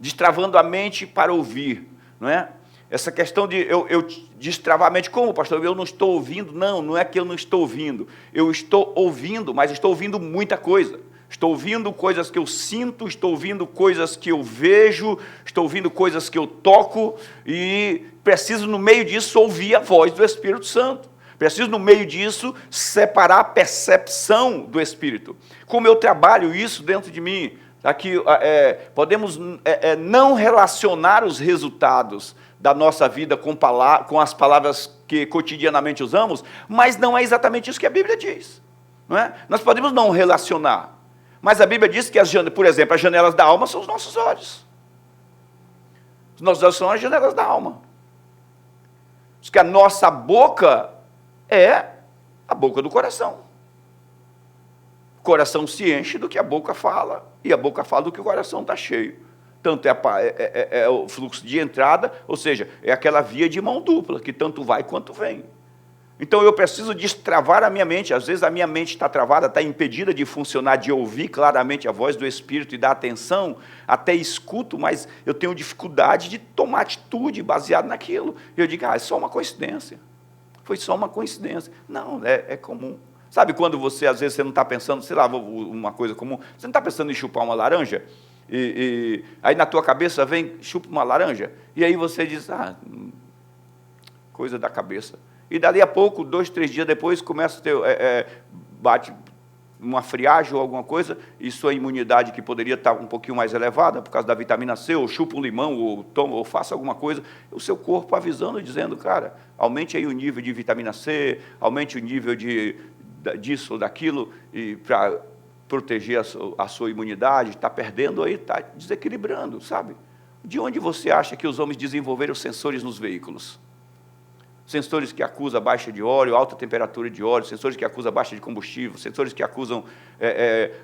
destravando a mente para ouvir, não é? Essa questão de eu destravar a mente, como, pastor? Eu não estou ouvindo? Não, não é que eu não estou ouvindo. Eu estou ouvindo, mas estou ouvindo muita coisa. Estou ouvindo coisas que eu sinto, estou ouvindo coisas que eu vejo, estou ouvindo coisas que eu toco, e preciso, no meio disso, ouvir a voz do Espírito Santo. Preciso, no meio disso, separar a percepção do Espírito. Como eu trabalho isso dentro de mim? Aqui, podemos não relacionar os resultados da nossa vida com as palavras que cotidianamente usamos, mas não é exatamente isso que a Bíblia diz. Não é? Nós podemos não relacionar, mas a Bíblia diz que, por exemplo, as janelas da alma são os nossos olhos. Os nossos olhos são as janelas da alma. Diz que a nossa boca é a boca do coração. O coração se enche do que a boca fala, e a boca fala do que o coração está cheio. Tanto é o fluxo de entrada, ou seja, é aquela via de mão dupla, que tanto vai quanto vem. Então eu preciso destravar a minha mente. Às vezes a minha mente está travada, está impedida de funcionar, de ouvir claramente a voz do Espírito e dar atenção, até escuto, mas eu tenho dificuldade de tomar atitude baseado naquilo. Eu digo, é só uma coincidência. Foi só uma coincidência. Não, é comum. Sabe quando você, às vezes, você não está pensando, sei lá, uma coisa comum, você não está pensando em chupar uma laranja? E aí na tua cabeça vem, chupa uma laranja, e aí você diz, coisa da cabeça. E dali a pouco, 2, 3 dias depois, começa a ter, bate uma friagem ou alguma coisa, e sua imunidade, que poderia estar um pouquinho mais elevada, por causa da vitamina C, ou chupa um limão, ou toma, ou faça alguma coisa, o seu corpo avisando, dizendo, cara, aumente aí o nível de vitamina C, aumente o nível disso ou daquilo, e para proteger a sua imunidade, está perdendo aí, está desequilibrando, sabe? De onde você acha que os homens desenvolveram sensores nos veículos? Sensores que acusam baixa de óleo, alta temperatura de óleo, sensores que acusam baixa de combustível, sensores que acusam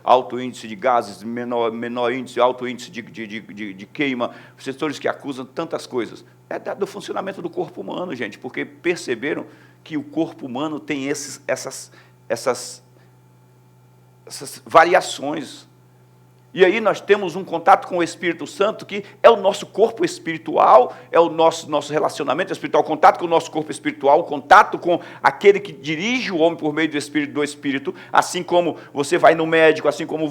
alto índice de gases, menor índice, alto índice de queima, sensores que acusam tantas coisas. É do funcionamento do corpo humano, gente, porque perceberam que o corpo humano tem essas variações. E aí nós temos um contato com o Espírito Santo, que é o nosso corpo espiritual, é o nosso relacionamento espiritual, o contato com o nosso corpo espiritual, o contato com aquele que dirige o homem por meio do Espírito, assim como você vai no médico, assim como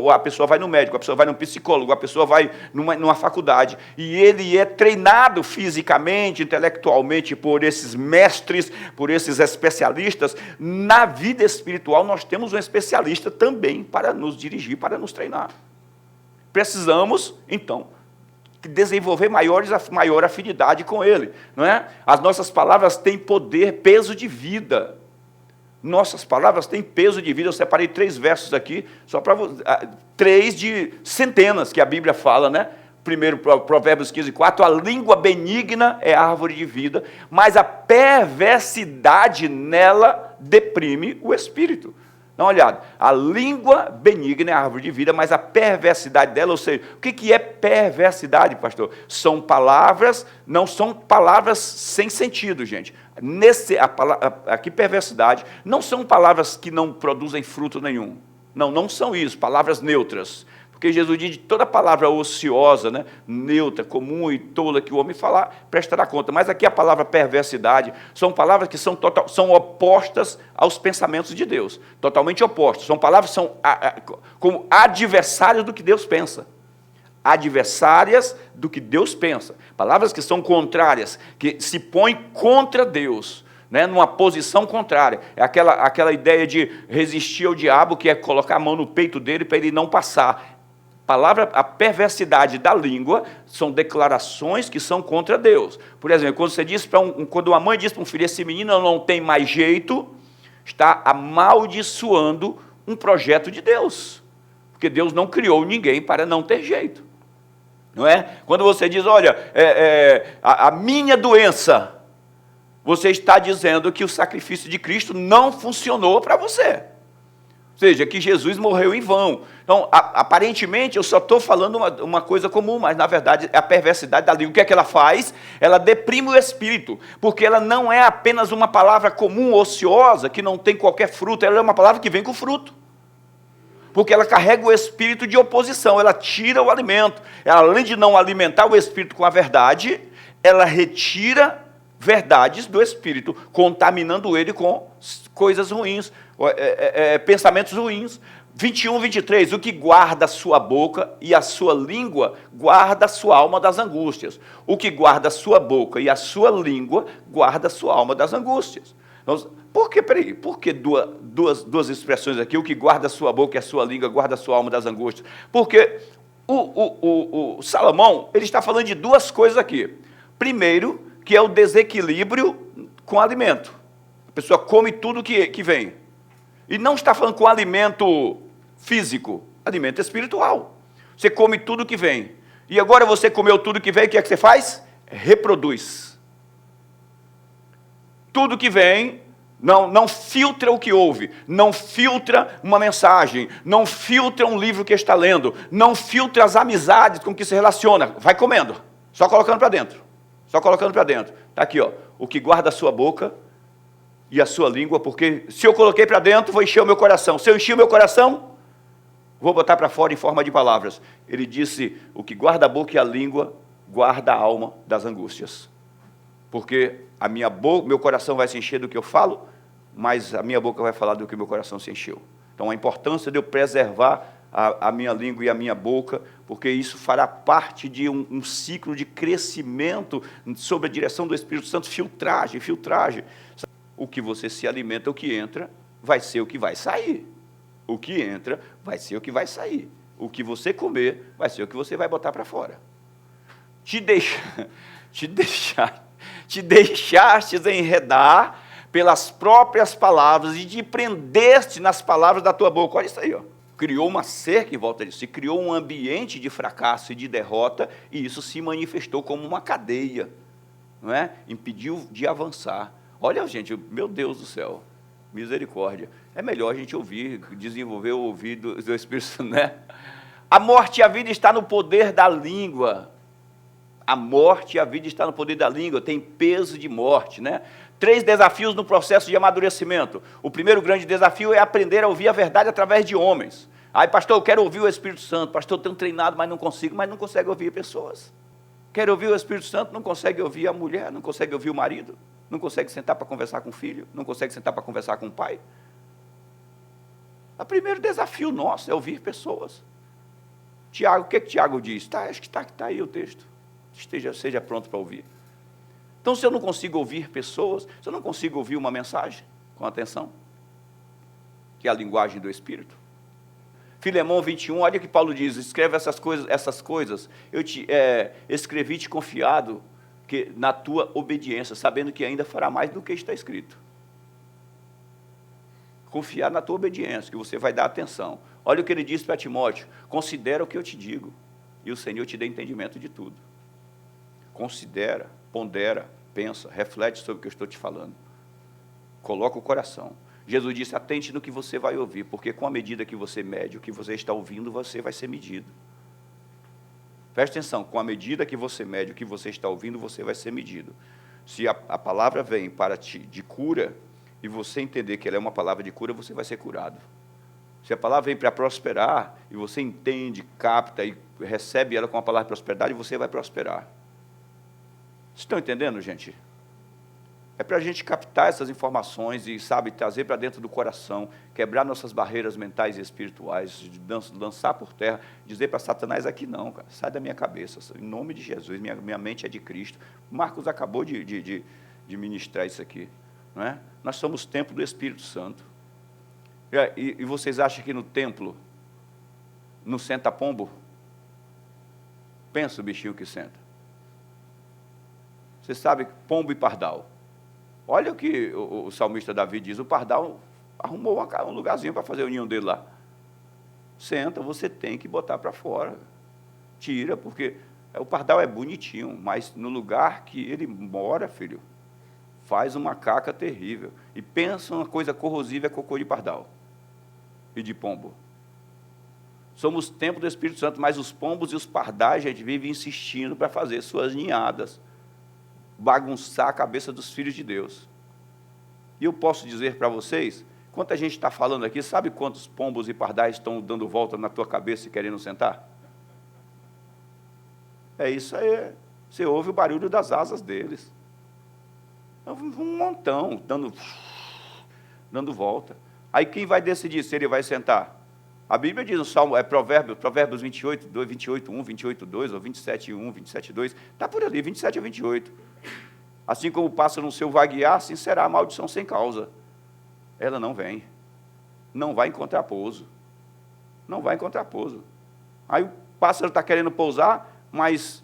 a pessoa vai no médico, a pessoa vai no psicólogo, a pessoa vai numa faculdade, e ele é treinado fisicamente, intelectualmente, por esses mestres, por esses especialistas. Na vida espiritual nós temos um especialista também para nos dirigir, para nos treinar. Precisamos, então, desenvolver maior afinidade com Ele, não é? As nossas palavras têm poder, peso de vida. Nossas palavras têm peso de vida. Eu separei 3 versos aqui, só para 3 de centenas que a Bíblia fala, né? Primeiro, Provérbios 15:4, a língua benigna é árvore de vida, mas a perversidade nela deprime o espírito. Dá uma olhada, a língua benigna é a árvore de vida, mas a perversidade dela, ou seja, o que é perversidade, pastor? São palavras, não são palavras sem sentido, gente. Aqui perversidade, não são palavras que não produzem fruto nenhum. Não são isso, palavras neutras. Porque Jesus diz de toda palavra ociosa, né, neutra, comum e tola que o homem falar, prestará conta. Mas aqui a palavra perversidade são palavras que são opostas aos pensamentos de Deus. Totalmente opostas. São palavras que são como adversárias do que Deus pensa. Adversárias do que Deus pensa. Palavras que são contrárias, que se põem contra Deus. Né, numa posição contrária. É aquela ideia de resistir ao diabo, que é colocar a mão no peito dele para ele não passar. A perversidade da língua são declarações que são contra Deus. Por exemplo, quando você diz quando uma mãe diz para um filho, esse menino não tem mais jeito, está amaldiçoando um projeto de Deus. Porque Deus não criou ninguém para não ter jeito. Não é? Quando você diz, olha, a minha doença, você está dizendo que o sacrifício de Cristo não funcionou para você. Ou seja, que Jesus morreu em vão. Então, aparentemente, eu só estou falando uma coisa comum, mas, na verdade, é a perversidade da língua. O que é que ela faz? Ela deprime o espírito, porque ela não é apenas uma palavra comum, ociosa, que não tem qualquer fruto, ela é uma palavra que vem com fruto. porque ela carrega o espírito de oposição, ela tira o alimento. Ela, além de não alimentar o espírito com a verdade, ela retira verdades do espírito, contaminando ele com coisas ruins, pensamentos ruins. 21, 23, o que guarda a sua boca e a sua língua, guarda a sua alma das angústias. O que guarda a sua boca e a sua língua, guarda a sua alma das angústias. Então, por que duas expressões aqui? O que guarda a sua boca e a sua língua, guarda a sua alma das angústias. Porque o Salomão, ele está falando de duas coisas aqui. Primeiro, que é o desequilíbrio com o alimento. A pessoa come tudo que vem. E não está falando com alimento físico, alimento espiritual. Você come tudo que vem. E agora você comeu tudo que vem, o que é que você faz? Reproduz. Tudo que vem, não filtra o que ouve, não filtra uma mensagem, não filtra um livro que está lendo, não filtra as amizades com que se relaciona. Vai comendo, só colocando para dentro. Só colocando para dentro. Está aqui, ó, o que guarda a sua boca e a sua língua, porque se eu coloquei para dentro, vou encher o meu coração. Se eu encher o meu coração, vou botar para fora em forma de palavras. Ele disse, o que guarda a boca e a língua, guarda a alma das angústias. Porque a minha boca, meu coração vai se encher do que eu falo, mas a minha boca vai falar do que o meu coração se encheu. Então, a importância de eu preservar a minha língua e a minha boca, porque isso fará parte de um ciclo de crescimento sob a direção do Espírito Santo, filtragem. O que você se alimenta, o que entra, vai ser o que vai sair. O que entra, vai ser o que vai sair. O que você comer, vai ser o que você vai botar para fora. Te deixastes enredar pelas próprias palavras e te prendeste nas palavras da tua boca. Olha isso aí, ó. Criou uma cerca em volta disso, se criou um ambiente de fracasso e de derrota, e isso se manifestou como uma cadeia, não é? Impediu de avançar. Olha, gente, meu Deus do céu, misericórdia. É melhor a gente ouvir, desenvolver o ouvido do Espírito Santo, né? A morte e a vida está no poder da língua. A morte e a vida está no poder da língua, tem peso de morte, né? 3 desafios no processo de amadurecimento. O primeiro grande desafio é aprender a ouvir a verdade através de homens. Ai, pastor, eu quero ouvir o Espírito Santo. Pastor, eu tenho treinado, mas não consegue ouvir pessoas. Quero ouvir o Espírito Santo, não consegue ouvir a mulher, não consegue ouvir o marido, não consegue sentar para conversar com o filho, não consegue sentar para conversar com o pai. O primeiro desafio nosso é ouvir pessoas. Tiago, o que Tiago diz? Acho que está aí o texto. Seja pronto para ouvir. Então, se eu não consigo ouvir pessoas, se eu não consigo ouvir uma mensagem com atenção, que é a linguagem do Espírito. Filemão 21, olha o que Paulo diz, escreve essas coisas, eu escrevi-te confiado na tua obediência, sabendo que ainda fará mais do que está escrito. Confiar na tua obediência, que você vai dar atenção. Olha o que ele diz para Timóteo, considera o que eu te digo, e o Senhor te dê entendimento de tudo. Considera, pondera, pensa, reflete sobre o que eu estou te falando. Coloca o coração. Jesus disse, atente no que você vai ouvir, porque com a medida que você mede o que você está ouvindo, você vai ser medido. Preste atenção, com a medida que você mede o que você está ouvindo, você vai ser medido. Se a palavra vem para ti de cura, e você entender que ela é uma palavra de cura, você vai ser curado. Se a palavra vem para prosperar, e você entende, capta e recebe ela com a palavra de prosperidade, você vai prosperar. Vocês estão entendendo, gente? É para a gente captar essas informações e, trazer para dentro do coração, quebrar nossas barreiras mentais e espirituais, lançar por terra, dizer para Satanás, aqui não, cara, sai da minha cabeça, em nome de Jesus, minha mente é de Cristo. Marcos acabou de ministrar isso aqui, não é? Nós somos templo do Espírito Santo. E vocês acham que no templo não senta pombo? Pensa o bichinho que senta. Você sabe, pombo e pardal. Olha o que o salmista Davi diz, o pardal arrumou um lugarzinho para fazer o ninho dele lá. Senta, você tem que botar para fora. Tira, porque o pardal é bonitinho, mas no lugar que ele mora, filho, faz uma caca terrível. E pensa uma coisa corrosiva, é cocô de pardal e de pombo. Somos templo do Espírito Santo, mas os pombos e os pardais, a gente vive insistindo para fazer suas ninhadas, bagunçar a cabeça dos filhos de Deus. E eu posso dizer para vocês, Enquanto a gente está falando aqui, sabe quantos pombos e pardais estão dando volta na tua cabeça e querendo sentar? É isso aí. Você ouve o barulho das asas deles. Um montão, dando volta. Aí quem vai decidir se ele vai sentar? A Bíblia diz no Salmo, Provérbios 28, 2, 28, 1, 28, 2, ou 27, 1, 27, 2. Está por ali, 27 a 28. Assim como o pássaro no seu vaguear, assim será a maldição sem causa. Ela não vem. Não vai encontrar pouso. Não vai encontrar pouso. Aí o pássaro está querendo pousar, mas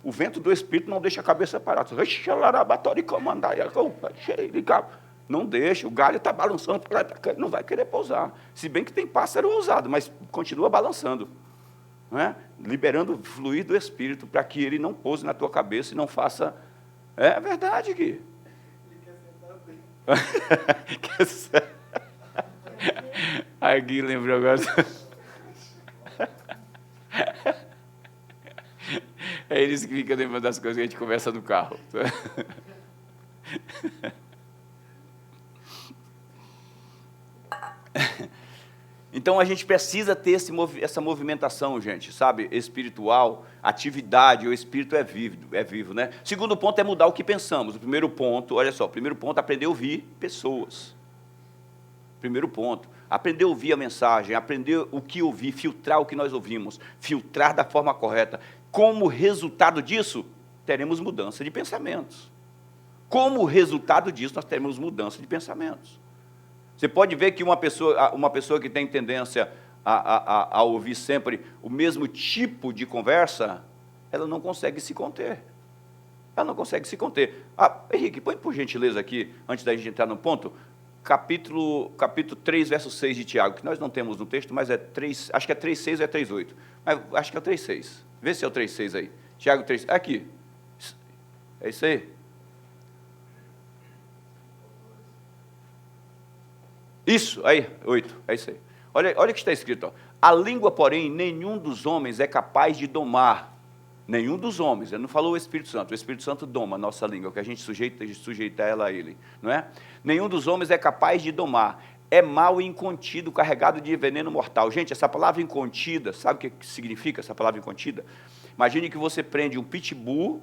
o vento do Espírito não deixa a cabeça parada. Não deixa, o galho está balançando, não vai querer pousar. Se bem que tem pássaro ousado, mas continua balançando. Não é? Liberando o fluir do Espírito para que ele não pouse na tua cabeça e não faça... É verdade, Gui. Ele quer sentar bem. A Gui lembrou agora. É eles que ficam lembrando das coisas que a gente conversa no carro. Então a gente precisa ter essa movimentação, gente, sabe? Espiritual, atividade, o Espírito é vivo, né? Segundo ponto é mudar o que pensamos. O primeiro ponto, olha só, o primeiro ponto é aprender a ouvir pessoas. Primeiro ponto, aprender a ouvir a mensagem, aprender o que ouvir, filtrar o que nós ouvimos, filtrar da forma correta. Como resultado disso, teremos mudança de pensamentos. Como resultado disso, nós teremos mudança de pensamentos. Você pode ver que uma pessoa que tem tendência a ouvir sempre o mesmo tipo de conversa, ela não consegue se conter. Ela não consegue se conter. Henrique, põe por gentileza aqui, antes da gente entrar no ponto, capítulo 3, verso 6 de Tiago, que nós não temos no texto, mas é 3, acho que é 3,6 ou é 3,8. Mas acho que é o 3,6. Vê se é o 3,6 aí. Tiago 3, aqui. É isso aí? Isso, aí, 8, é isso aí. Olha o que está escrito. Ó. A língua, porém, nenhum dos homens é capaz de domar. Nenhum dos homens. Ele não falou o Espírito Santo. O Espírito Santo doma a nossa língua, que a gente sujeita ela a ele. Não é? Nenhum dos homens é capaz de domar. É mau e incontido, carregado de veneno mortal. Gente, essa palavra incontida, sabe o que significa essa palavra incontida? Imagine que você prende um pitbull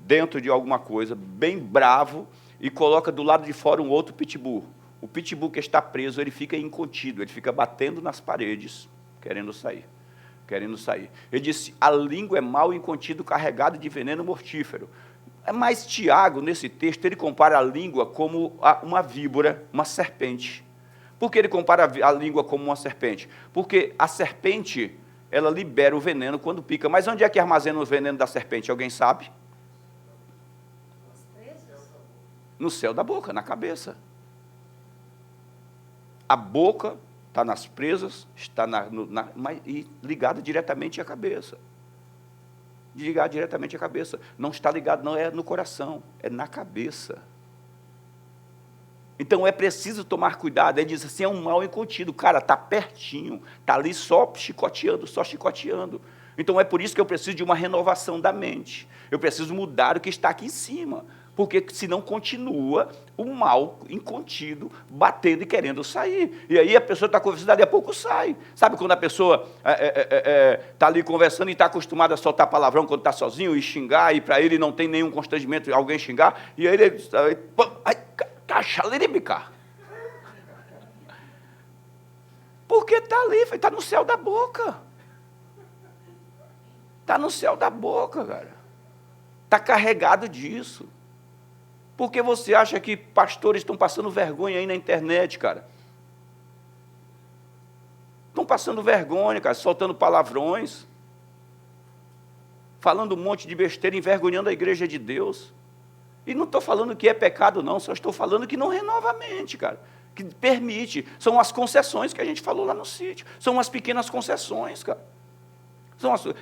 dentro de alguma coisa, bem bravo, e coloca do lado de fora um outro pitbull. O pitbull que está preso, ele fica incontido, ele fica batendo nas paredes, querendo sair. Ele disse, a língua é mau e incontido, carregado de veneno mortífero. Mas Tiago, nesse texto, ele compara a língua como uma víbora, uma serpente. Por que ele compara a língua como uma serpente? Porque a serpente, ela libera o veneno quando pica. Mas onde é que armazena o veneno da serpente? Alguém sabe? No céu da boca, na cabeça. A boca está nas presas, está ligada diretamente à cabeça. Ligado diretamente à cabeça. Não está ligado, não é no coração, é na cabeça. Então é preciso tomar cuidado. Ele diz assim, é um mal incontido. Cara, está pertinho, está ali só chicoteando. Então é por isso que eu preciso de uma renovação da mente. Eu preciso mudar o que está aqui em cima. Porque senão continua o mal incontido, batendo e querendo sair. E aí a pessoa está conversando, daqui a pouco sai. Sabe quando a pessoa está ali conversando e está acostumada a soltar palavrão quando está sozinho e xingar, e para ele não tem nenhum constrangimento de alguém xingar, e aí ele... Porque está ali, está no céu da boca. Está no céu da boca, cara. Está carregado disso. Por que você acha que pastores estão passando vergonha aí na internet, cara? Estão passando vergonha, cara, soltando palavrões, falando um monte de besteira, envergonhando a igreja de Deus. E não estou falando que é pecado, não, só estou falando que não renova a mente, cara. Que permite. São as concessões que a gente falou lá no sítio. São as pequenas concessões, cara.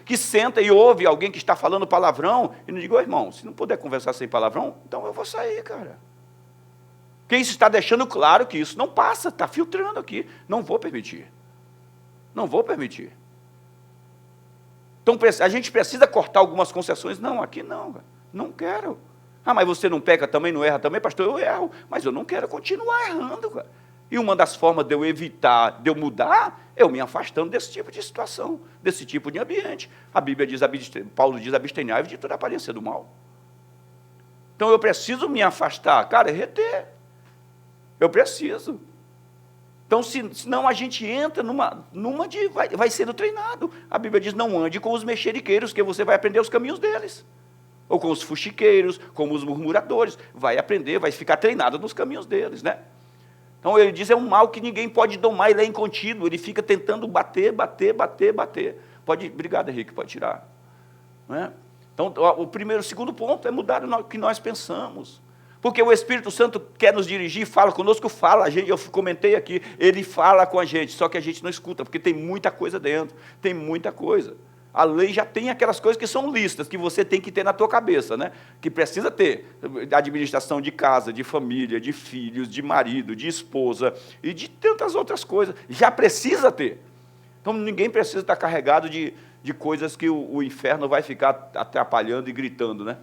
Que senta e ouve alguém que está falando palavrão e não diga, irmão, se não puder conversar sem palavrão, então eu vou sair, cara. Porque isso está deixando claro que isso não passa, está filtrando aqui. Não vou permitir. Não vou permitir. Então, a gente precisa cortar algumas concessões. Não, aqui não, cara. Não quero. Ah, mas você não peca também, não erra também? Pastor, eu erro, mas eu não quero continuar errando, cara. E uma das formas de eu evitar, de eu mudar, é eu me afastando desse tipo de situação, desse tipo de ambiente. A Bíblia diz, Paulo diz, abstenhai-vos de toda aparência do mal. Então eu preciso me afastar, cara, é reter. Eu preciso. Então, senão a gente entra numa de... Vai sendo treinado. A Bíblia diz, não ande com os mexeriqueiros, que você vai aprender os caminhos deles. Ou com os fuxiqueiros, como os murmuradores. Vai aprender, vai ficar treinado nos caminhos deles, né? Então, ele diz, é um mal que ninguém pode domar, ele é incontínuo, ele fica tentando bater. Obrigado, Henrique, pode tirar. Não é? Então, o segundo ponto é mudar o que nós pensamos. Porque o Espírito Santo quer nos dirigir, fala conosco, eu comentei aqui, ele fala com a gente, só que a gente não escuta, porque tem muita coisa dentro, tem muita coisa. A lei já tem aquelas coisas que são listas, que você tem que ter na tua cabeça, né? Que precisa ter. Administração de casa, de família, de filhos, de marido, de esposa, e de tantas outras coisas. Já precisa ter. Então, ninguém precisa estar carregado de coisas que o inferno vai ficar atrapalhando e gritando, né?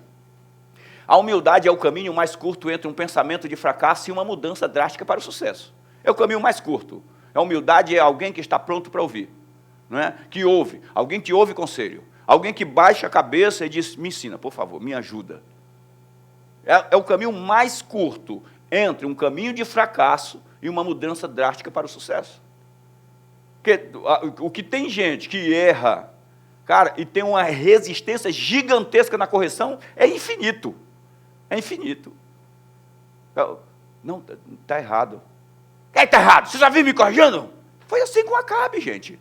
A humildade é o caminho mais curto entre um pensamento de fracasso e uma mudança drástica para o sucesso. É o caminho mais curto. A humildade é alguém que está pronto para ouvir, não é? Que ouve, alguém que ouve conselho, alguém que baixa a cabeça e diz, me ensina, por favor, me ajuda. É o caminho mais curto entre um caminho de fracasso e uma mudança drástica para o sucesso. Porque o que tem gente que erra, cara, e tem uma resistência gigantesca na correção, é infinito. É infinito. Não, está errado. Quem está errado? Você já viu me corrigindo? Foi assim com Acabe, gente.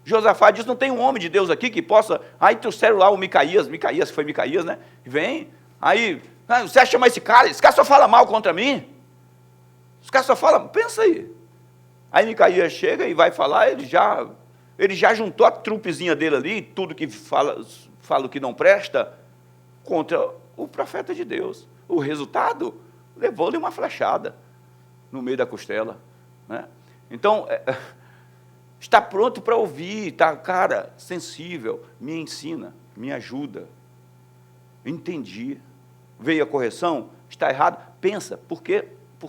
Josafá diz, não tem um homem de Deus aqui que possa... Aí trouxeram lá o Micaías, foi Micaías, né? Vem, aí, você vai chamar esse cara só fala mal contra mim. Esse cara só fala, pensa aí. Aí Micaías chega e vai falar, ele já juntou a trupezinha dele ali, tudo que fala o que não presta, contra o profeta de Deus. O resultado, levou-lhe uma flechada no meio da costela, né? Então, está pronto para ouvir, está, cara, sensível, me ensina, me ajuda. Entendi. Veio a correção, está errado, pensa, por que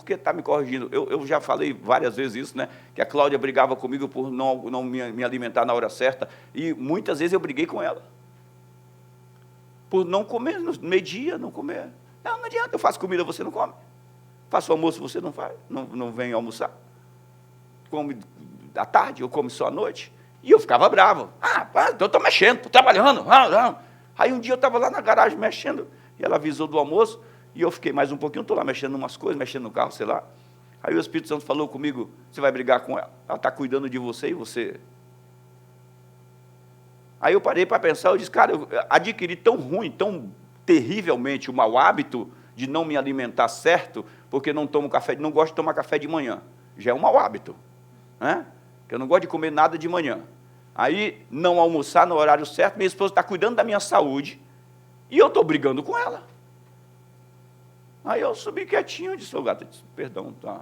está me corrigindo? Eu já falei várias vezes isso, né? Que a Cláudia brigava comigo por não me alimentar na hora certa, e muitas vezes eu briguei com ela. Por não comer, no meio-dia, não comer. Não adianta, eu faço comida, você não come. Faço almoço, você não faz, não vem almoçar. Come à tarde, eu como só à noite. E eu ficava bravo. Então eu estou mexendo, estou trabalhando. Aí um dia eu estava lá na garagem mexendo, e ela avisou do almoço, e eu fiquei mais um pouquinho, estou lá mexendo em umas coisas, mexendo no carro, sei lá. Aí o Espírito Santo falou comigo, você vai brigar com ela? Ela está cuidando de você e você... Aí eu parei para pensar, eu disse, cara, eu adquiri tão ruim, tão terrivelmente o mau hábito de não me alimentar certo, porque não gosto de tomar café de manhã. Já é um mau hábito, né? Porque eu não gosto de comer nada de manhã. Aí, não almoçar no horário certo, minha esposa está cuidando da minha saúde, e eu estou brigando com ela. Aí eu subi quietinho, disse, gata, perdão, tá.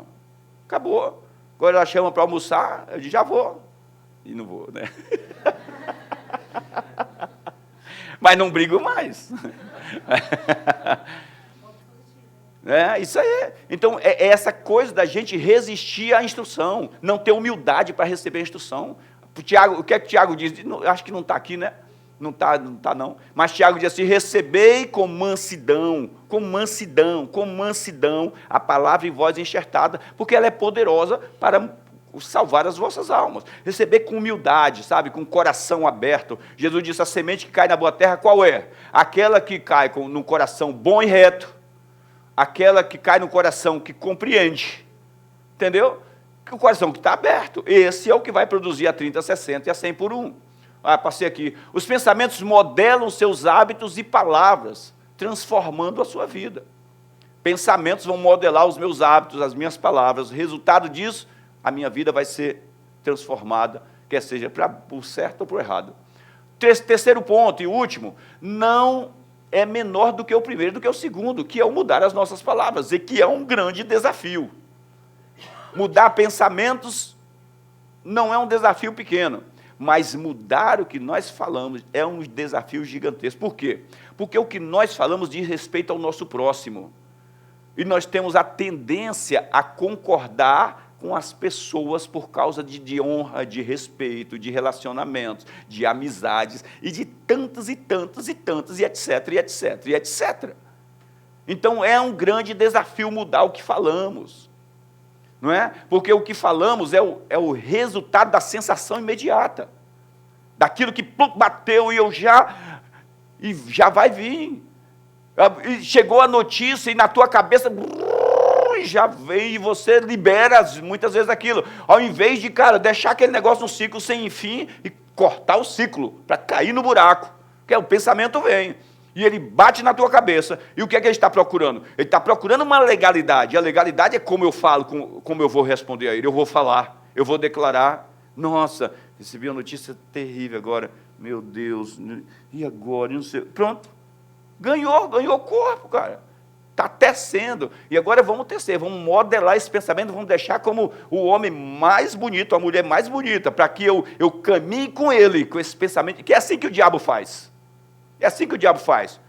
Acabou. Agora ela chama para almoçar, eu disse, já vou. E não vou, né? Mas não brigo mais. Isso aí. Então, é essa coisa da gente resistir à instrução, não ter humildade para receber a instrução. O que é que Tiago diz? Acho que não está aqui, né? Não está não. Mas Tiago diz assim, recebei com mansidão, a palavra em voz enxertada, porque ela é poderosa para salvar as vossas almas. Receber com humildade, sabe, com o coração aberto. Jesus disse, a semente que cai na boa terra, qual é? Aquela que cai no coração bom e reto, aquela que cai no coração que compreende, entendeu? O coração que está aberto, esse é o que vai produzir a 30, 60 e a 100 por 1. Passei aqui. Os pensamentos modelam seus hábitos e palavras, transformando a sua vida. Pensamentos vão modelar os meus hábitos, as minhas palavras. O resultado disso, a minha vida vai ser transformada, quer seja para o certo ou para o errado. Terceiro ponto e último, não é menor do que o primeiro, do que o segundo, que é o mudar as nossas palavras, e que é um grande desafio. Mudar pensamentos não é um desafio pequeno. Mas mudar o que nós falamos é um desafio gigantesco. Por quê? Porque o que nós falamos diz respeito ao nosso próximo. E nós temos a tendência a concordar com as pessoas por causa de honra, de respeito, de relacionamentos, de amizades, e de tantos e tantos e tantos, e etc, e etc, e etc. Então, é um grande desafio mudar o que falamos. Não é? Porque o que falamos é o resultado da sensação imediata. Daquilo que bateu e já vai vir. E chegou a notícia e na tua cabeça já vem e você libera muitas vezes aquilo. Ao invés de, deixar aquele negócio no ciclo sem fim e cortar o ciclo para cair no buraco. Porque o pensamento vem. E ele bate na tua cabeça. E o que é que ele está procurando? Ele está procurando uma legalidade. A legalidade é como eu falo, como eu vou responder a ele. Eu vou falar, eu vou declarar. Nossa, recebi uma notícia terrível agora. Meu Deus, e agora? Não sei. Pronto. Ganhou corpo, cara. Está tecendo. E agora vamos tecer, vamos modelar esse pensamento, vamos deixar como o homem mais bonito, a mulher mais bonita, para que eu caminhe com ele, com esse pensamento, que é assim que o diabo faz. É assim que o diabo faz.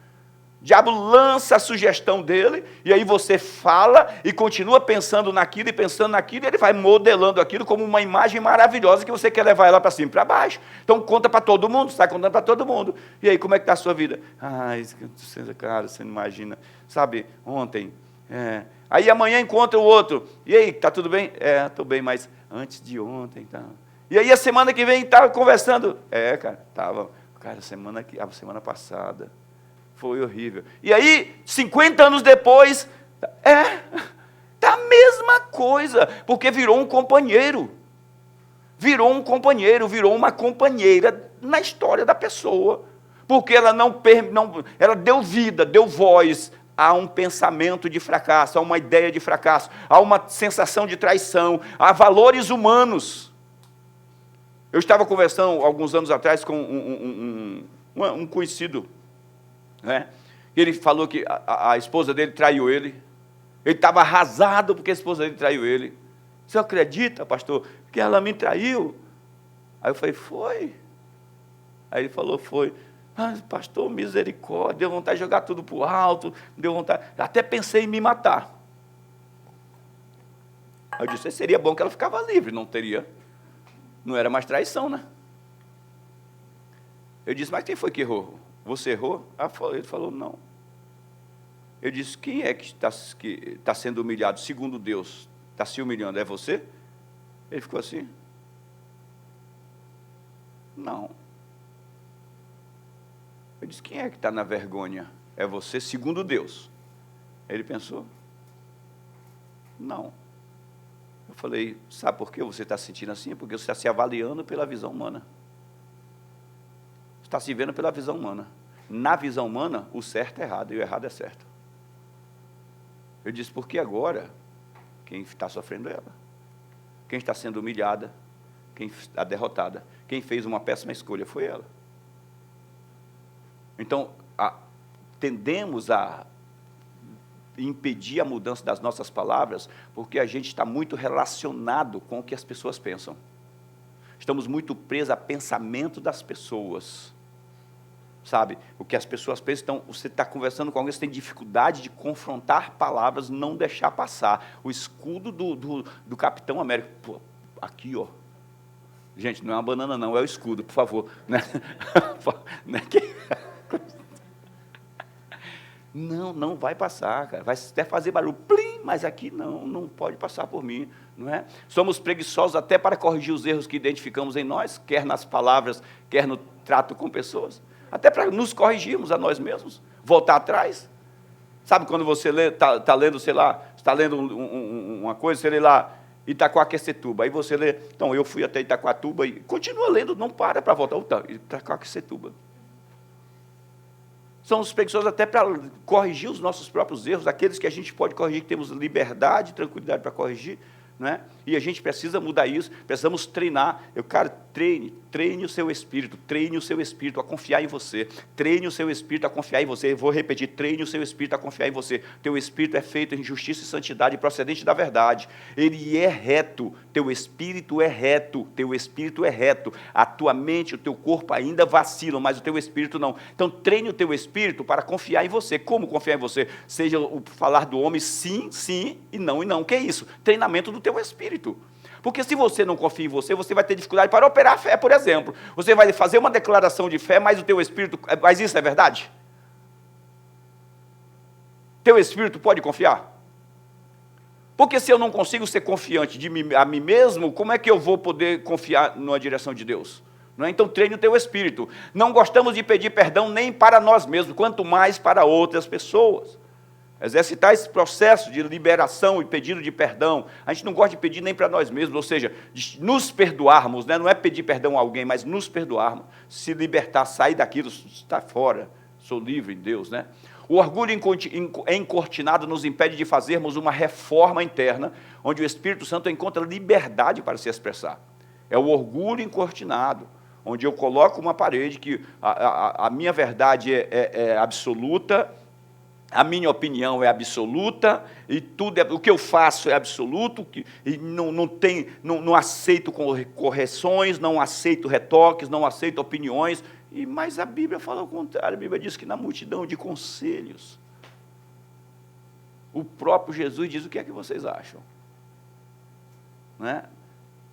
O diabo lança a sugestão dele, e aí você fala e continua pensando naquilo, e ele vai modelando aquilo como uma imagem maravilhosa que você quer levar ela para cima e para baixo. Então conta para todo mundo, está contando para todo mundo. E aí, como é que está a sua vida? Cara, você não imagina. Sabe, ontem... Aí amanhã encontra o outro. E aí, está tudo bem? Estou bem, mas antes de ontem... Tá. E aí a semana que vem estava conversando. Estava... Cara, a semana passada foi horrível. E aí, 50 anos depois, tá a mesma coisa, porque virou um companheiro. Virou uma companheira na história da pessoa. Porque ela ela deu vida, deu voz a um pensamento de fracasso, a uma ideia de fracasso, a uma sensação de traição, a valores humanos. Eu estava conversando alguns anos atrás com um conhecido, né? Ele falou que a esposa dele traiu ele. Ele estava arrasado porque a esposa dele traiu ele. Você acredita, pastor, que ela me traiu? Aí eu falei, foi? Aí ele falou, foi. Pastor, misericórdia, deu vontade de jogar tudo para o alto, deu vontade, até pensei em me matar. Aí eu disse, seria bom que ela ficava livre, não teria... Não era mais traição, né? Eu disse, mas quem foi que errou? Você errou? Ele falou, não. Eu disse, quem é que está sendo humilhado? Segundo Deus, está se humilhando, é você? Ele ficou assim. Não. Eu disse, quem é que está na vergonha? É você, segundo Deus. Ele pensou, não. Eu falei, sabe por que você está se sentindo assim? Porque você está se avaliando pela visão humana. Você está se vendo pela visão humana. Na visão humana, o certo é errado e o errado é certo. Eu disse, porque agora, quem está sofrendo é ela. Quem está sendo humilhada, quem está derrotada, quem fez uma péssima escolha foi ela. Então, tendemos a impedir a mudança das nossas palavras, porque a gente está muito relacionado com o que as pessoas pensam. Estamos muito presos a pensamento das pessoas. Sabe? O que as pessoas pensam. Então, você está conversando com alguém, você tem dificuldade de confrontar palavras, não deixar passar. O escudo do Capitão América. Pô, aqui, ó. Gente, não é uma banana, não, é o escudo, por favor. Né? Não vai passar, cara. Vai até fazer barulho, plim, mas aqui não pode passar por mim, não é? Somos preguiçosos até para corrigir os erros que identificamos em nós, quer nas palavras, quer no trato com pessoas, até para nos corrigirmos a nós mesmos, voltar atrás. Sabe quando você está lendo, sei lá, está lendo uma coisa, você lê lá, Itacoaquecetuba, aí você lê, então, eu fui até Itacoatuba e continua lendo, não para voltar, Itacoaquecetuba. Somos preguiçosos até para corrigir os nossos próprios erros, aqueles que a gente pode corrigir, que temos liberdade e tranquilidade para corrigir, não é? E a gente precisa mudar isso, precisamos treinar. treine o seu espírito a confiar em você. Treine o seu espírito a confiar em você. Eu vou repetir, treine o seu espírito a confiar em você. Teu espírito é feito em justiça e santidade, procedente da verdade. Ele é reto, teu espírito é reto, A tua mente, o teu corpo ainda vacilam, mas o teu espírito não. Então, treine o teu espírito para confiar em você. Como confiar em você? Seja o falar do homem sim, sim, e não, e não. O que é isso? Treinamento do teu espírito. Porque se você não confia em você, você vai ter dificuldade para operar a fé, por exemplo. Você vai fazer uma declaração de fé, mas o teu espírito... Mas isso é verdade? Teu espírito pode confiar? Porque se eu não consigo ser confiante a mim mesmo, como é que eu vou poder confiar na direção de Deus? Não é? Então treine o teu espírito. Não gostamos de pedir perdão nem para nós mesmos, quanto mais para outras pessoas. Exercitar esse processo de liberação e pedido de perdão. A gente não gosta de pedir nem para nós mesmos, ou seja, de nos perdoarmos, né? Não é pedir perdão a alguém, mas nos perdoarmos, se libertar, sair daquilo, estar fora, sou livre em Deus, né? O orgulho encortinado nos impede de fazermos uma reforma interna, onde o Espírito Santo encontra liberdade para se expressar. É o orgulho encortinado, onde eu coloco uma parede que a minha verdade é absoluta, a minha opinião é absoluta, e tudo o que eu faço é absoluto, e não aceito correções, não aceito retoques, não aceito opiniões, mas a Bíblia fala o contrário. A Bíblia diz que na multidão de conselhos, o próprio Jesus diz: o que é que vocês acham? Não é?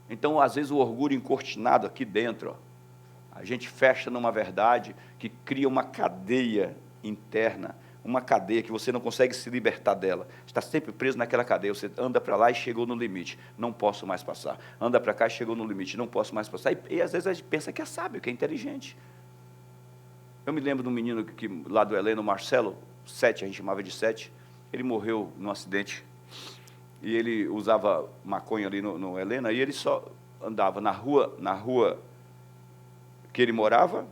Então, às vezes, o orgulho encortinado aqui dentro, a gente fecha numa verdade que cria uma cadeia interna, uma cadeia que você não consegue se libertar dela. Está sempre preso naquela cadeia. Você anda para lá e chegou no limite. Não posso mais passar. Anda para cá e chegou no limite. Não posso mais passar. E às vezes a gente pensa que é sábio, que é inteligente. Eu me lembro de um menino lá do Heleno, Marcelo, 7, a gente chamava de 7. Ele morreu num acidente. E ele usava maconha ali no Helena, e ele só andava na rua que ele morava.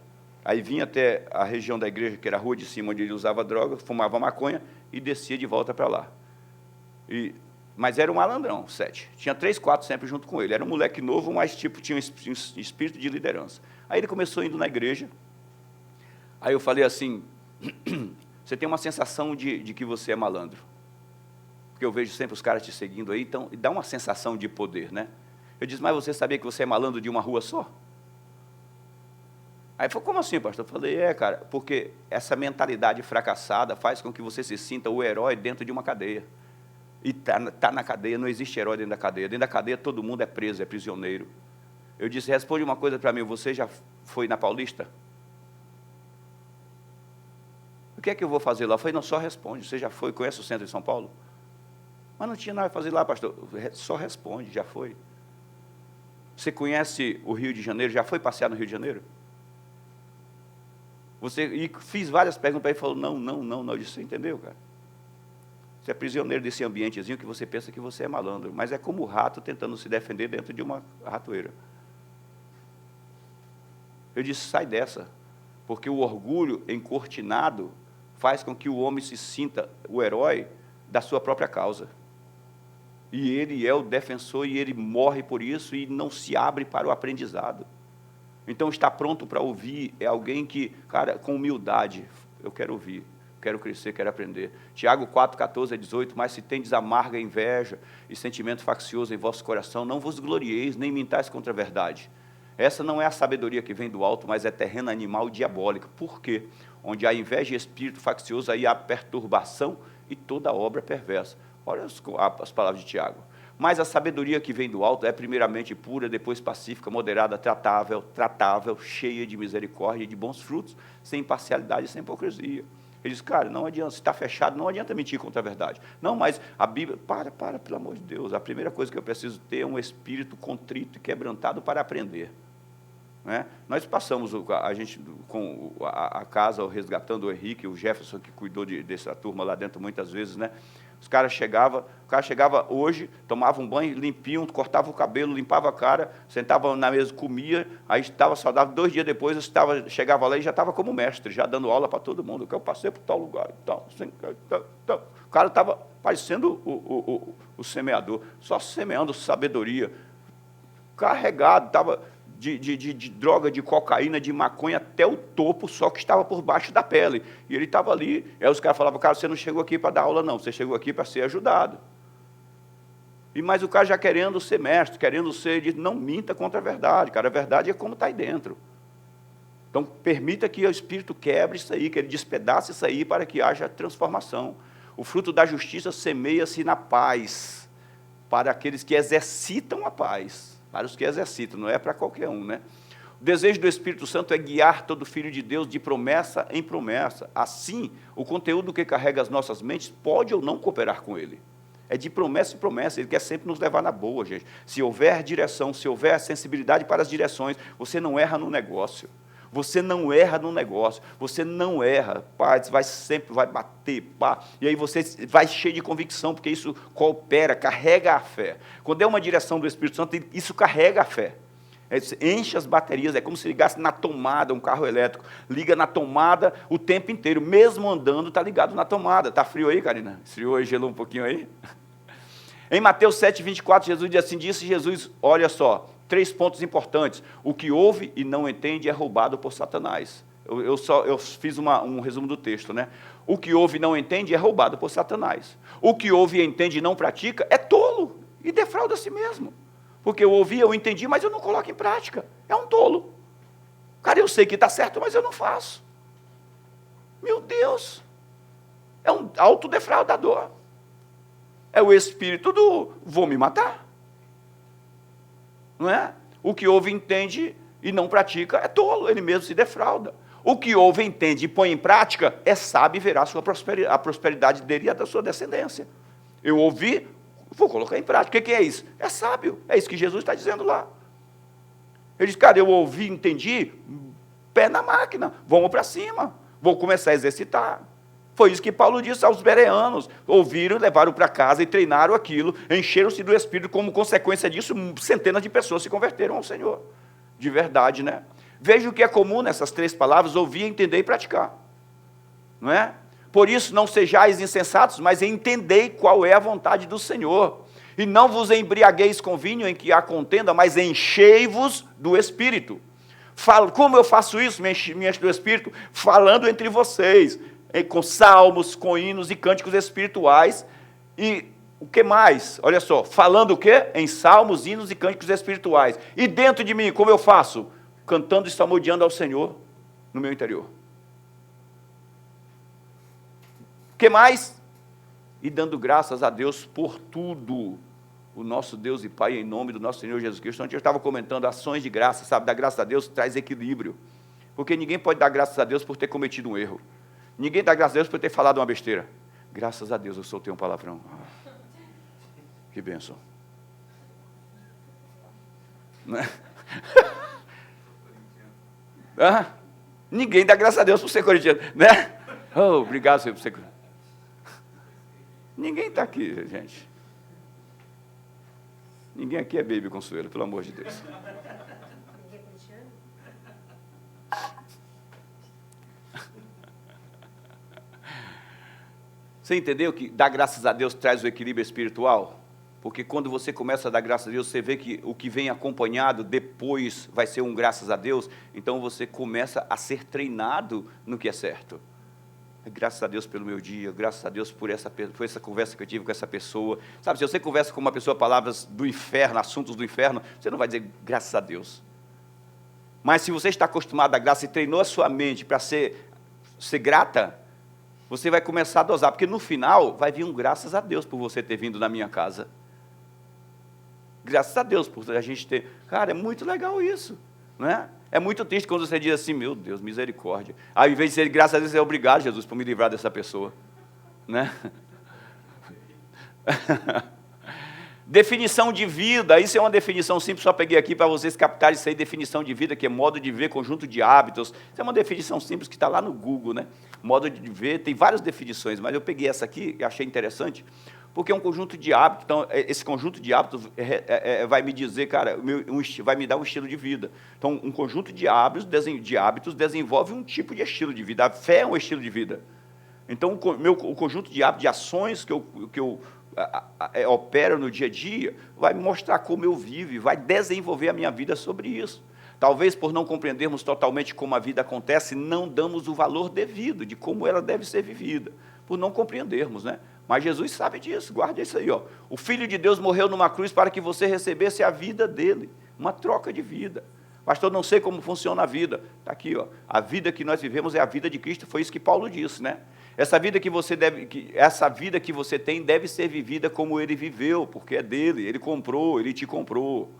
Aí vinha até a região da igreja, que era a rua de cima, onde ele usava droga, fumava maconha e descia de volta para lá. Mas era um malandrão, 7. Tinha 3, 4 sempre junto com ele. Era um moleque novo, mas tinha um espírito de liderança. Aí ele começou indo na igreja. Aí eu falei assim: você tem uma sensação de que você é malandro. Porque eu vejo sempre os caras te seguindo aí, então dá uma sensação de poder, né? Eu disse: mas você sabia que você é malandro de uma rua só? Aí ele falou: como assim, pastor? Eu falei: cara, porque essa mentalidade fracassada faz com que você se sinta o herói dentro de uma cadeia. E tá na cadeia, não existe herói dentro da cadeia. Dentro da cadeia todo mundo é preso, é prisioneiro. Eu disse: responde uma coisa para mim, você já foi na Paulista? O que é que eu vou fazer lá? Eu falei: não, só responde. Você já foi, conhece o centro de São Paulo? Mas não tinha nada a fazer lá, pastor. Só responde, já foi. Você conhece o Rio de Janeiro? Já foi passear no Rio de Janeiro? E fiz várias perguntas para ele, falou: não. Eu disse: você entendeu, cara? Você é prisioneiro desse ambientezinho que você pensa que você é malandro, mas é como o rato tentando se defender dentro de uma ratoeira. Eu disse: sai dessa, porque o orgulho encortinado faz com que o homem se sinta o herói da sua própria causa. E ele é o defensor, e ele morre por isso, e não se abre para o aprendizado. Então, estar pronto para ouvir é alguém que, cara, com humildade, eu quero ouvir, quero crescer, quero aprender. Tiago 4, 14 a 18, mas se tendes amarga inveja e sentimento faccioso em vosso coração, não vos glorieis, nem mintais contra a verdade. Essa não é a sabedoria que vem do alto, mas é terrena animal diabólica. Por quê? Onde há inveja e espírito faccioso, aí há perturbação e toda obra perversa. Olha as palavras de Tiago. Mas a sabedoria que vem do alto é primeiramente pura, depois pacífica, moderada, tratável, cheia de misericórdia e de bons frutos, sem parcialidade e sem hipocrisia. Ele diz: cara, não adianta, se está fechado, não adianta mentir contra a verdade. Não, mas a Bíblia, pelo amor de Deus, a primeira coisa que eu preciso ter é um espírito contrito e quebrantado para aprender. Né? Nós passamos, a gente, com a casa, resgatando o Henrique, o Jefferson, que cuidou dessa turma lá dentro muitas vezes, né? O cara chegava hoje, tomava um banho, limpinho, cortava o cabelo, limpava a cara, sentava na mesa, comia, aí estava saudável. 2 dias depois, chegava lá e já estava como mestre, já dando aula para todo mundo, que eu passei por tal lugar. Então. O cara estava parecendo o semeador, só semeando sabedoria, carregado, estava de droga, de cocaína, de maconha até o topo, só que estava por baixo da pele. E ele estava ali, aí os caras falavam, cara, você não chegou aqui para dar aula não, você chegou aqui para ser ajudado. Mas o cara já querendo ser mestre, querendo ser, não minta contra a verdade, cara, a verdade é como está aí dentro. Então, permita que o Espírito quebre isso aí, que ele despedace isso aí para que haja transformação. O fruto da justiça semeia-se na paz, para aqueles que exercitam a paz, para os que exercitam, não é para qualquer um, né? O desejo do Espírito Santo é guiar todo filho de Deus de promessa em promessa. Assim, o conteúdo que carrega as nossas mentes pode ou não cooperar com ele. É de promessa em promessa, ele quer sempre nos levar na boa, gente. Se houver direção, se houver sensibilidade para as direções, você não erra no negócio. Você não erra no negócio, você não erra, pá, vai sempre vai bater, pá, e aí você vai cheio de convicção, porque isso coopera, carrega a fé. Quando é uma direção do Espírito Santo, isso carrega a fé. Enche as baterias, é como se ligasse na tomada, um carro elétrico, liga na tomada o tempo inteiro, mesmo andando, está ligado na tomada. Está frio aí, Karina? Esfriou aí, gelou um pouquinho aí? Em Mateus 7, 24, Jesus diz assim, disse Jesus, olha só, 3 pontos importantes. O que ouve e não entende é roubado por Satanás. Eu fiz um resumo do texto, né? O que ouve e não entende é roubado por Satanás. O que ouve e entende e não pratica é tolo e defrauda a si mesmo. Porque eu ouvi, eu entendi, mas eu não coloco em prática. É um tolo. Cara, eu sei que está certo, mas eu não faço. Meu Deus. É um autodefraudador. É o espírito do vou me matar. Não é? O que ouve, entende e não pratica é tolo, ele mesmo se defrauda. O que ouve, entende e põe em prática é sábio e verá a prosperidade dele e a da sua descendência. Eu ouvi, vou colocar em prática. O que é isso? É sábio. É isso que Jesus está dizendo lá. Ele diz, cara, eu ouvi, entendi, pé na máquina, vamos para cima, vou começar a exercitar. Foi isso que Paulo disse aos bereanos. Ouviram, levaram para casa e treinaram aquilo, encheram-se do Espírito, como consequência disso, centenas de pessoas se converteram ao Senhor. De verdade, né? Veja o que é comum nessas 3 palavras, ouvir, entender e praticar. Não é? Por isso, não sejais insensatos, mas entendei qual é a vontade do Senhor. E não vos embriagueis com vinho em que há contenda, mas enchei-vos do Espírito. Como eu faço isso? Me encho do Espírito? Falando entre vocês, com salmos, com hinos e cânticos espirituais. E o que mais? Olha só, falando o quê? Em salmos, hinos e cânticos espirituais. E dentro de mim, como eu faço? Cantando e salmodiando ao Senhor no meu interior. O que mais? E dando graças a Deus por tudo. O nosso Deus e Pai, em nome do nosso Senhor Jesus Cristo. Ontem eu estava comentando ações de graça, sabe? Dar graças a Deus traz equilíbrio. Porque ninguém pode dar graças a Deus por ter cometido um erro. Ninguém dá graças a Deus por ter falado uma besteira. Graças a Deus eu soltei um palavrão. Que bênção. Né? Ninguém dá graças a Deus por ser corintiano. Né? Oh, obrigado, Senhor, por ser corintiano. Ninguém está aqui, gente. Ninguém aqui é Baby Consuelo, pelo amor de Deus. Você entendeu que dar graças a Deus traz o equilíbrio espiritual? Porque quando você começa a dar graças a Deus, você vê que o que vem acompanhado depois vai ser um graças a Deus, então você começa a ser treinado no que é certo. Graças a Deus pelo meu dia, graças a Deus por essa conversa que eu tive com essa pessoa. Sabe, se você conversa com uma pessoa palavras do inferno, assuntos do inferno, você não vai dizer graças a Deus. Mas se você está acostumado à graça e treinou a sua mente para ser grata, você vai começar a dosar, porque no final vai vir um graças a Deus por você ter vindo na minha casa. Graças a Deus por a gente ter... Cara, é muito legal isso, não é? É muito triste quando você diz assim, meu Deus, misericórdia. Ao invés de ser graças a Deus, é obrigado, Jesus, por me livrar dessa pessoa. Né? Definição de vida, isso é uma definição simples, só peguei aqui para vocês captarem isso aí, definição de vida, que é modo de ver, conjunto de hábitos. Isso é uma definição simples que está lá no Google, né? Modo de ver, tem várias definições, mas eu peguei essa aqui e achei interessante, porque é um conjunto de hábitos. Então, esse conjunto de hábitos vai me dizer, cara, vai me dar um estilo de vida. Então, um conjunto de hábitos desenvolve um tipo de estilo de vida. A fé é um estilo de vida. Então, o conjunto de hábitos, de ações que eu opero no dia a dia, vai me mostrar como eu vivo, vai desenvolver a minha vida sobre isso. Talvez por não compreendermos totalmente como a vida acontece, não damos o valor devido de como ela deve ser vivida, por não compreendermos, né? Mas Jesus sabe disso, guarda isso aí, ó. O Filho de Deus morreu numa cruz para que você recebesse a vida dele, uma troca de vida. Pastor, não sei como funciona a vida. Está aqui, ó. A vida que nós vivemos é a vida de Cristo, foi isso que Paulo disse, né? Essa vida que você tem deve ser vivida como ele viveu, porque é dele, ele comprou, ele te comprou.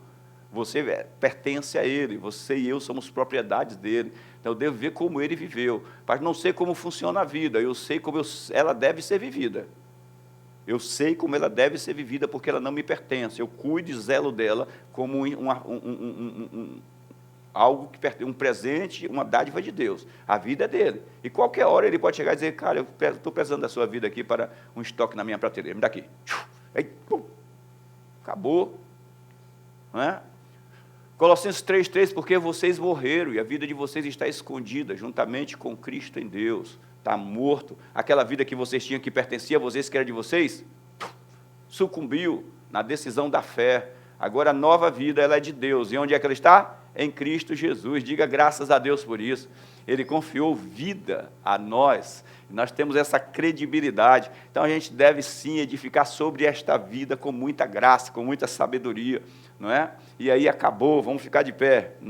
Você pertence a ele, você e eu somos propriedades dele. Então eu devo ver como ele viveu. Mas não sei como funciona a vida, eu sei como ela deve ser vivida. Eu sei como ela deve ser vivida porque ela não me pertence. Eu cuido e zelo dela como algo que pertence, um presente, uma dádiva de Deus. A vida é dele. E qualquer hora ele pode chegar e dizer, cara, eu estou precisando da sua vida aqui para um estoque na minha prateleira. Me dá aqui. Aí, pum, acabou. Não é? Colossenses 3,3, porque vocês morreram e a vida de vocês está escondida juntamente com Cristo em Deus. Está morto. Aquela vida que vocês tinham, que pertencia a vocês, que era de vocês, sucumbiu na decisão da fé. Agora a nova vida, ela é de Deus. E onde é que ela está? Em Cristo Jesus. Diga graças a Deus por isso. Ele confiou vida a nós. Nós temos essa credibilidade. Então a gente deve sim edificar sobre esta vida com muita graça, com muita sabedoria, não é? E aí acabou, vamos ficar de pé.